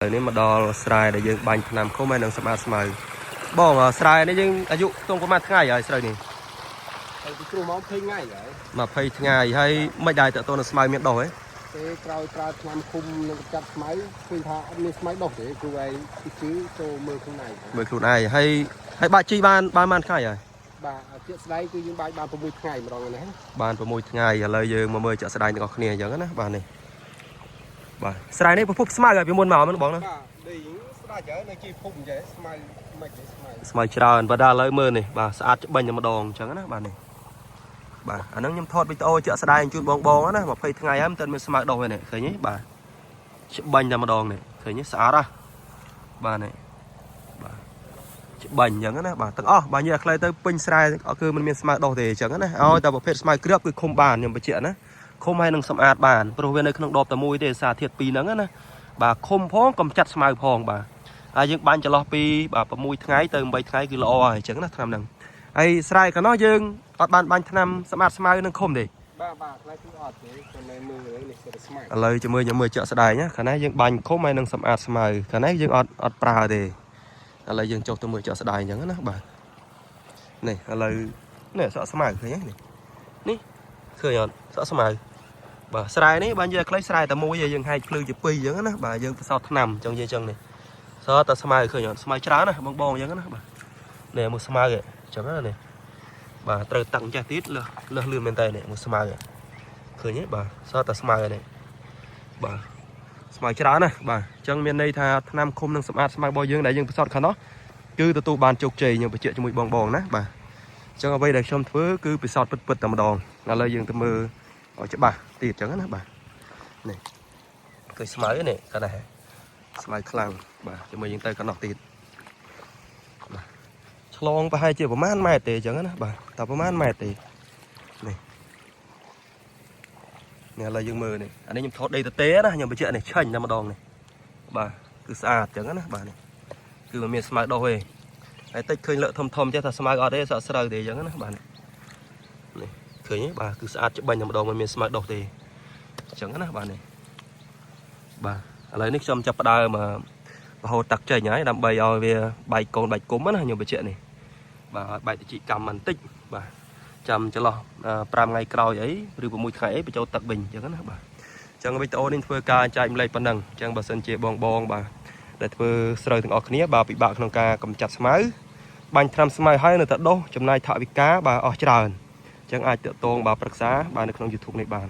នេះមកដល់ស្រែដែលយើងបាញ់ថ្នាំឃុំហើយនឹងសម្អាតស្មៅបងស្រែនេះយើងអាយុទុំប្រហែលថ្ងៃហើយស្រូវនេះហើយពីគ្រូមក20ថ្ងៃហើយ20ថ្ងៃហើយមិនដែរតើតនៅស្មៅមានដុះហ៎ទេក្រោយប្រើថ្នាំឃុំនឹងកាត់ស្មៅឃើញថាអត់មានស្មៅដុះទេគ្រូឯងជីចូលមើលខ្លួនឯងហើយបាក់ជីបានថ្ងៃហើយបាទជាក់ស្ដែងគឺយើងបាញ់បាន6ថ្ងៃម្ដងនេះបាន6ថ្ងៃឥឡូវយើងមកមើលជាក់ស្ដែងទាំងអស់គ្នាអញ្ចឹងណាបាទនេះបាទស្រែនេះប្រភពស្មៅហើយពីមុនមកហ្នឹងបងណាបាទដូចស្ដាច់ហើយនៅជីភូមិអញ្ចឹងស្មៅមិនទេស្មៅច្រើនបាទដល់ឥឡូវមើលនេះបាទស្អាតច្បាញ់តែម្ដងអញ្ចឹងណាបាទនេះបាទអាហ្នឹងខ្ញុំថតវីដេអូជាក់ស្ដែងជូនបងណា20ថ្ងៃហើយមិនទាន់មានស្មៅដុះទេនេះឃើញទេបាទច្បាញ់តែម្ដងនេះឃើញទេស្អាតហ៎បាទនេះបាទច្បាញ់អញ្ចឹងណាបាទទាំងអស់បាទនិយាយខ្លីទៅពេញស្រែគឺมันមានស្មៅដុះទេអញ្ចឹងណាឲ្យតែប្រភេទស្មៅគ្រាប់គឺឃុំបានខ្ញុំបញ្ជាក់ណាឃុំហើយនឹងសម្អាតបានព្រោះវានៅក្នុងដបតែមួយទេសារធាតុ2ហ្នឹងណាបាទឃុំផងកំចាត់ស្មៅផងបាទហើយយើងបាញ់ចន្លោះពីបាទ6ថ្ងៃទៅ8ថ្ងៃគឺល្អហើយអញ្ចឹងណាថ្នាំហ្នឹងហើយស្រែកាលនោះយើងអត់បានបាញ់ថ្នាំសម្អាតស្មៅនឹងឃុំទេបាទខ្លះគឺអត់ទេតែមើលនេះគឺស្មៅឥឡូវជាមួយខ្ញុំមើលជាក់ស្ដែងណាកាលណាយើងបាញ់ឃុំហើយនឹងសម្អាតស្មៅកាលណាយើងអត់ប្រើទេឥឡូវយើងចុះទៅមើលជាក់ស្ដែងអញ្ចឹងណាបាទនេះឥឡូវនេះសក់ស្មៅឃើញទេនេះឃើញអត់សក់ស្មៅបាទស្រែនេះបាននិយាយខ្លីស្រែតែមួយយើងហែកភ្លឺជា2អញ្ចឹងណាបាទយើងផ្សោតថ្នាំអញ្ចឹងនិយាយអញ្ចឹងនេះសក់តែស្មៅឃើញអត់ស្មៅច្រើនណាបងអញ្ចឹងណាបាទនេះមួយស្មៅអញ្ចឹងណានេះបាទត្រូវតាំងចេះទៀតលើសលឿនមែនតើនេះមួយស្មៅឃើញទេបាទសក់តែស្មៅនេះបាទស្មៅច្រើនណាបាទអញ្ចឹងមានន័យថាថ្នាំឃុំនឹងសម្អាតស្មៅរបស់យើងដែលយើងផ្សោតខាងនោះគឺទទួលបានជោគជ័យខ្ញុំបញ្ជាក់ជាមួយបងណាបាទអញ្ចឹងអ្វីដែលខ្ញុំធ្វើគឺពិសោធន៍ពិតតែម្ដងឥឡូវយើងទៅមើលច្បាស់ទៀតអញ្ចឹងណាបាទនេះគឺស្មៅនេះគាត់ដែរស្មៅខ្លាំងបាទជាមួយយើងទៅកណ្ដោះទៀតបាទឆ្លងប្រហែលជាប្រហែលម៉ែត្រទេអញ្ចឹងណាបាទតែប្រហែលម៉ែត្រទេនេះឥឡូវយើងមើលនេះអានេះខ្ញុំថតដីទទេណាខ្ញុំបញ្ជាក់នេះឆាញ់តែម្ដងនេះបាទគឺស្អាតអញ្ចឹងណាបាទនេះគឺមិនមានស្មៅដុះទេហើយតិចឃើញលើកធំចេះថាស្មៅអត់ទេសក់ស្រូវទេអញ្ចឹងណាបាទនេះឃើញទេបាទគឺស្អាតច្បាញ់តែម្ដងមិនមានស្មៅដុះទេអញ្ចឹងណាបាទនេះបាទឥឡូវនេះខ្ញុំចាប់ផ្ដើមរហូតតាក់ចេញហើយដើម្បីឲ្យវាបែកកូនបែកគុំណាខ្ញុំបញ្ជាក់នេះបាទឲ្យបែកតិចកម្មបន្តិចបាទចាំចន្លោះ5ថ្ងៃក្រោយអីឬ6ថ្ងៃអីបញ្ចូលទឹកវិញអញ្ចឹងណាបាទអញ្ចឹងវីដេអូនេះធ្វើការចែកម្លែកប៉ុណ្ណឹងអញ្ចឹងបើសិនជាបងបាទដែលធ្វើស្រូវទាំងអស់គ្នាបាទពិបាកក្នុងការកម្ចាត់ស្មៅបាញ់ថ្នាំស្មៅហើយនៅតែដុះចំណាយថវិកាបាទអស់ច្រើនអញ្ចឹងអាចតាក់ទងបាទប្រឹក្សាបាទនៅក្នុង YouTube នេះបាន